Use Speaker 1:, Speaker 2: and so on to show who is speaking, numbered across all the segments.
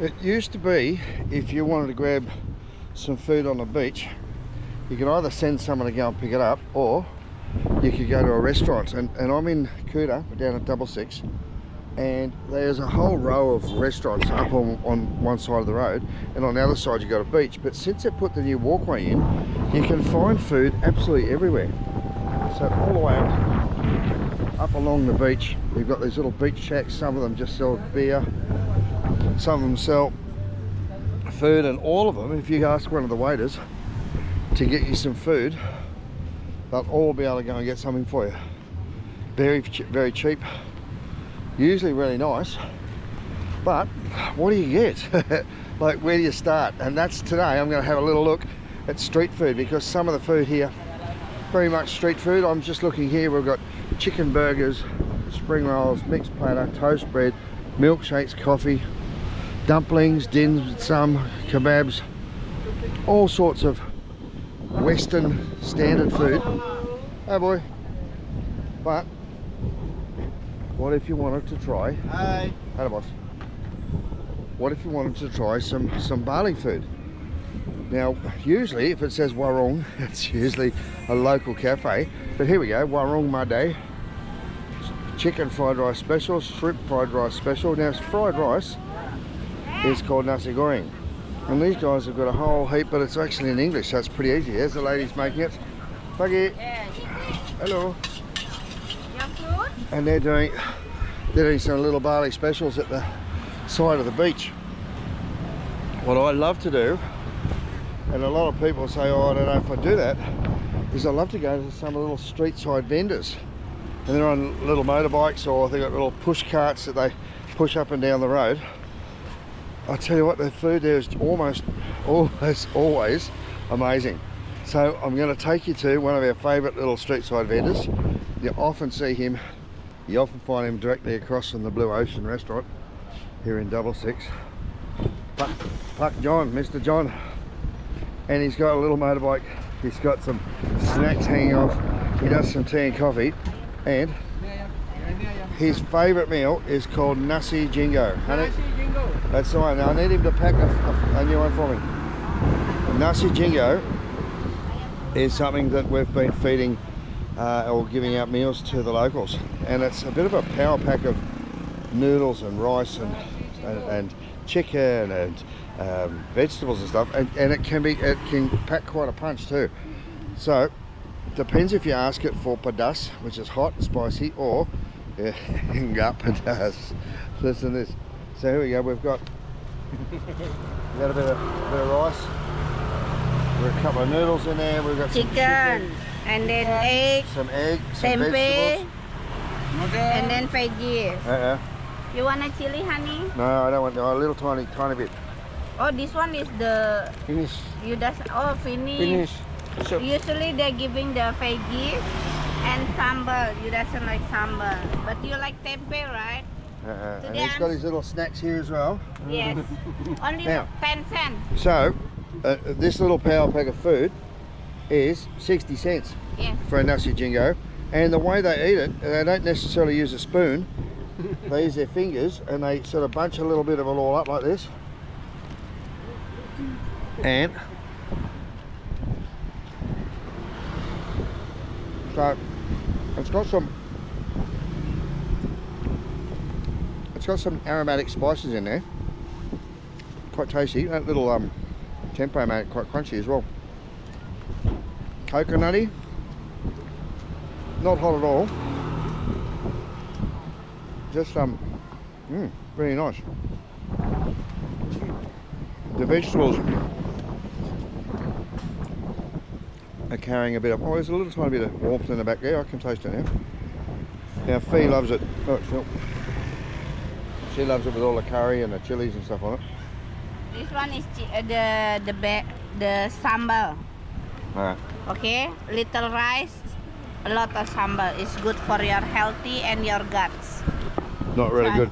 Speaker 1: It used to be, if you wanted to grab some food on the beach, you could either send someone to go and pick it up, or you could go to a restaurant. And I'm in Kuta, down at 66, and there's a whole row of restaurants up on one side of the road, and on the other side you've got a beach. But since they put the new walkway in, you can find food absolutely everywhere. So all the way up along the beach, you've got these little beach shacks. Some of them just sell beer, some of them sell food, and all of them, if you ask one of the waiters to get you some food, they'll all be able to go and get something for you. Very cheap, usually really nice. But what do you get? Like, where do you start? And that's today. I'm going to have a little look at street food, because some of the food here, very much street food. I'm just looking here. We've got chicken burgers, spring rolls, mixed platter, toast bread, milkshakes, coffee, dumplings, dim sum, kebabs, all sorts of Western standard food. Oh boy. But what if you wanted to try? Hi. Hello, boss. What if you wanted to try some Bali food? Now, usually if it says warung, it's usually a local cafe. But here we go, warung made. Chicken fried rice special, shrimp fried rice special. Now, fried rice is called nasi goreng. And these guys have got a whole heap, but it's actually in English, so it's pretty easy. There's the ladies making it. Pagi. Hello. And they're doing some little Bali specials at the side of the beach. What I love to do, and a lot of people say, oh, I don't know if I do that, is I love to go to some of the little street side vendors. And they're on little motorbikes, or they've got little push carts that they push up and down the road. I tell you what, the food there is almost always amazing. So I'm going to take you to one of our favourite little street side vendors. You often see him, you often find him directly across from the Blue Ocean restaurant here in 66. Puck John, Mr. John. And he's got a little motorbike. He's got some snacks hanging off. He does some tea and coffee. And his favourite meal is called Nasi Jinggo. Nasi Jinggo. That's the one. Now I need him to pack a new one for me. Nasi Jinggo is something that we've been feeding or giving out meals to the locals. And it's a bit of a power pack of noodles and rice and chicken and vegetables and stuff. And it can pack quite a punch too. So depends if you ask it for pedas, which is hot and spicy, or enggak pedas. Listen to this. So here we go. We've got a bit of rice. We've got a couple of noodles in there. We've got
Speaker 2: chicken, and then egg,
Speaker 1: some
Speaker 2: tempeh,
Speaker 1: vegetables,
Speaker 2: and then veggie. You want a chili, honey?
Speaker 1: No, I don't want a little tiny bit.
Speaker 2: Oh, this one is the
Speaker 1: finish.
Speaker 2: You just finish. So, usually they're giving the veggies and sambal. You doesn't like sambal, but you like tempeh, right?
Speaker 1: And he's got his little snacks here as well.
Speaker 2: Yes. Only now, 10 cents.
Speaker 1: So this little power pack of food is 60 cents.
Speaker 2: Yes.
Speaker 1: For a Nasi Jinggo. And the way they eat it, they don't necessarily use a spoon. They use their fingers, and they sort of bunch a little bit of it all up like this. And so it's got some aromatic spices in there. Quite tasty. That little tempeh made it quite crunchy as well. Coconutty. Not hot at all. Just really nice. The vegetables are carrying a bit of, there's a little tiny bit of warmth in the back there. I can taste it now. Now Fee loves it. She loves it with all the curry and the chilies and stuff on it.
Speaker 2: This one is the sambal.
Speaker 1: Alright.
Speaker 2: Okay, little rice, a lot of sambal. It's good for your healthy and your guts.
Speaker 1: Not really good.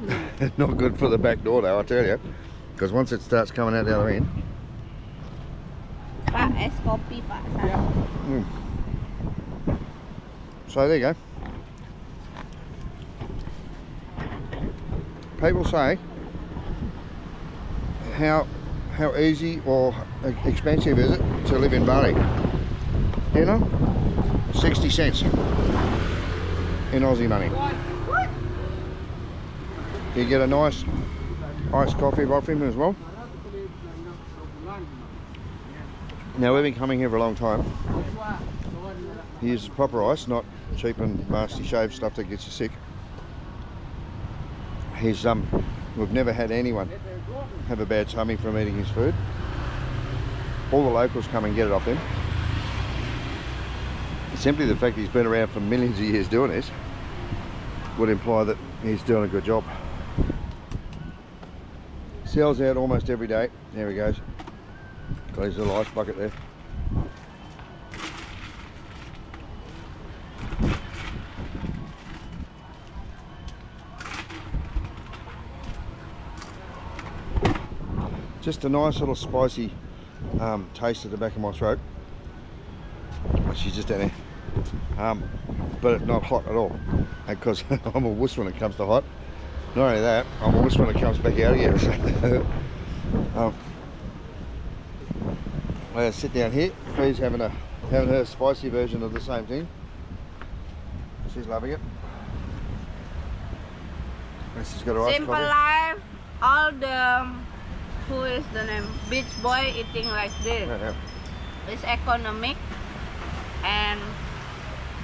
Speaker 1: Not good for the back door though, I tell you. Because once it starts coming out the other end.
Speaker 2: Pak, es kopi, Pak.
Speaker 1: So there you go. People say how easy or expensive is it to live in Bali? You know, 60 cents in Aussie money. You get a nice iced coffee off him as well. Now we've been coming here for a long time. He uses proper ice, not cheap and nasty shave stuff that gets you sick. He's we've never had anyone have a bad tummy from eating his food. All the locals come and get it off him. Simply the fact he's been around for millions of years doing this would imply that he's doing a good job. Sells out almost every day. There he goes. Got his little ice bucket there. Just a nice little spicy taste at the back of my throat. She's just down there. But it's not hot at all, because I'm a wuss when it comes to hot. Not only that, I'm a wuss when it comes back out again. So, let's sit down here. Fee's having her spicy version of the same thing. She's loving it. And she's got her ice
Speaker 2: Simple
Speaker 1: coffee.
Speaker 2: life. All the, who is the name? Beach boy eating like this.
Speaker 1: Yeah.
Speaker 2: It's economic and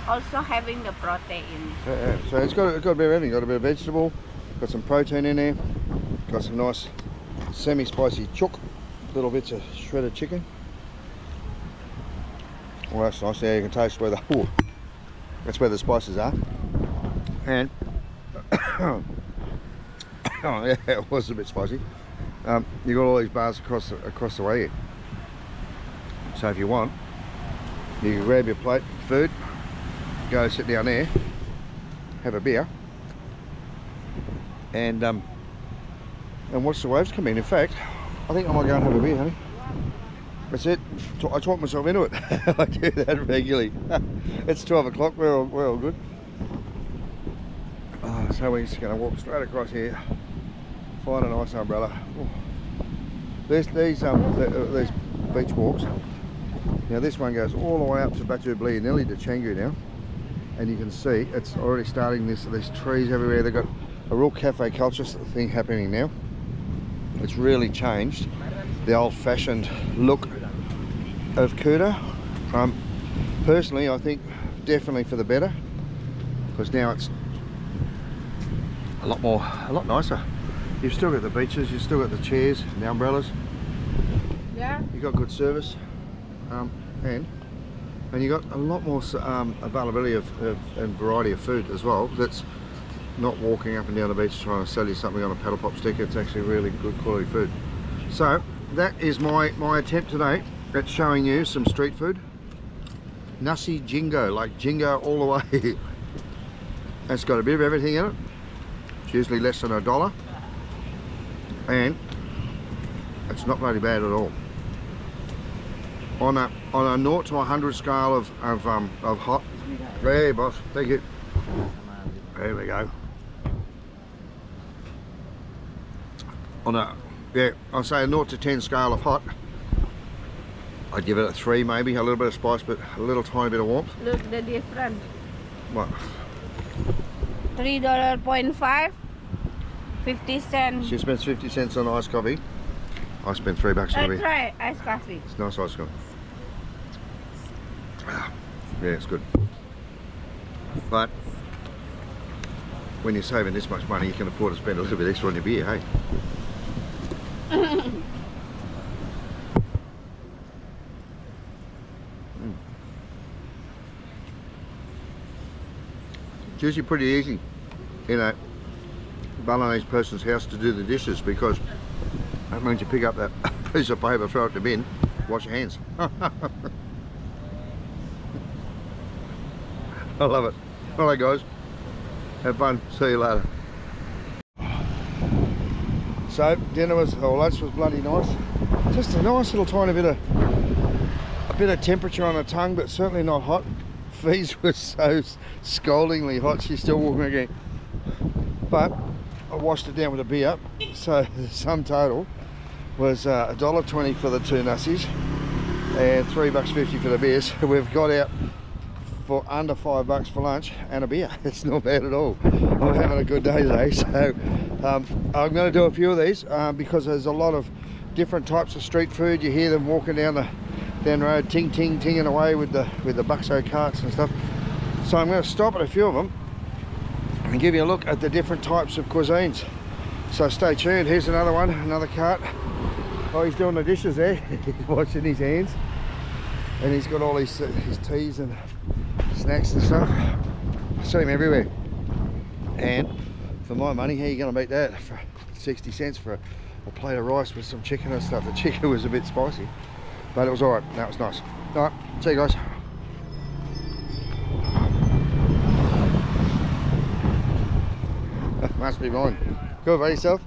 Speaker 2: also having the protein.
Speaker 1: Yeah. So it's got a bit of everything. Got a bit of vegetable, got some protein in there, got some nice semi-spicy chook, little bits of shredded chicken. Well, that's nice. There you can taste where that's where the spices are. And oh yeah, it was a bit spicy. You got all these bars across the way here. So if you want, you can grab your plate, food, go sit down there, have a beer, and watch the waves come in. In fact, I think I might go and have a beer, honey. That's it. I talked myself into it. I do that regularly. It's 12 o'clock. We're all good. So we're just going to walk straight across here, find a nice umbrella. Oh. These beach walks. Now this one goes all the way up to Bali, nearly to Canggu now, and you can see it's already starting. There's trees everywhere. They've got a real cafe culture thing happening now. It's really changed the old-fashioned look of Kuta. Personally, I think definitely for the better, because now it's a lot nicer. You've still got the beaches, you've still got the chairs, and the umbrellas.
Speaker 2: Yeah.
Speaker 1: You've got good service, and you got a lot more availability and variety of food as well. That's not walking up and down the beach trying to sell you something on a paddle pop stick. It's actually really good quality food. So that is my attempt today at showing you some street food. Nasi Jinggo, like Jingo all the way. It's got a bit of everything in it. It's usually less than $1, and it's not bloody bad at all. On a 0 to 100 scale of hot. Hey boss, thank you. There we go. On a, yeah, I'll say a 0 to 10 scale of hot, I'd give it a 3 maybe. A little bit of spice, but a little tiny bit of warmth.
Speaker 2: Look the difference.
Speaker 1: What?
Speaker 2: $3.5, 50 cents.
Speaker 1: She spends 50 cents on iced coffee. I spent $3 on
Speaker 2: Try
Speaker 1: it.
Speaker 2: iced coffee.
Speaker 1: It's nice iced coffee. Yeah, it's good. But when you're saving this much money, you can afford to spend a little bit extra on your beer, hey? It's usually pretty easy in a Balinese person's house to do the dishes, because that means you pick up that piece of paper, throw it in the bin, wash your hands. I love it. Alright guys, have fun, see you later. So dinner was, or lunch was bloody nice. Just a nice little tiny bit of temperature on the tongue, but certainly not hot. Fees was so scaldingly hot, she's still walking again. But I washed it down with a beer, so the sum total was $1.20 for the 2 nasis and $3.50 for the beers. We've got out for under $5 for lunch and a beer. It's not bad at all. I'm having a good day today. So I'm going to do a few of these because there's a lot of different types of street food. You hear them walking down the road, ting ting tinging away with the buxo carts and stuff. So I'm going to stop at a few of them and give you a look at the different types of cuisines. So stay tuned. Here's another one, another cart. Oh, he's doing the dishes there. He's washing his hands, and he's got all his teas and snacks and stuff. I see him everywhere. And for my money, how are you going to beat that? For 60 cents for a plate of rice with some chicken and stuff. The chicken was a bit spicy, but it was alright. That was nice. Alright, see you guys. Must be mine. Good about yourself?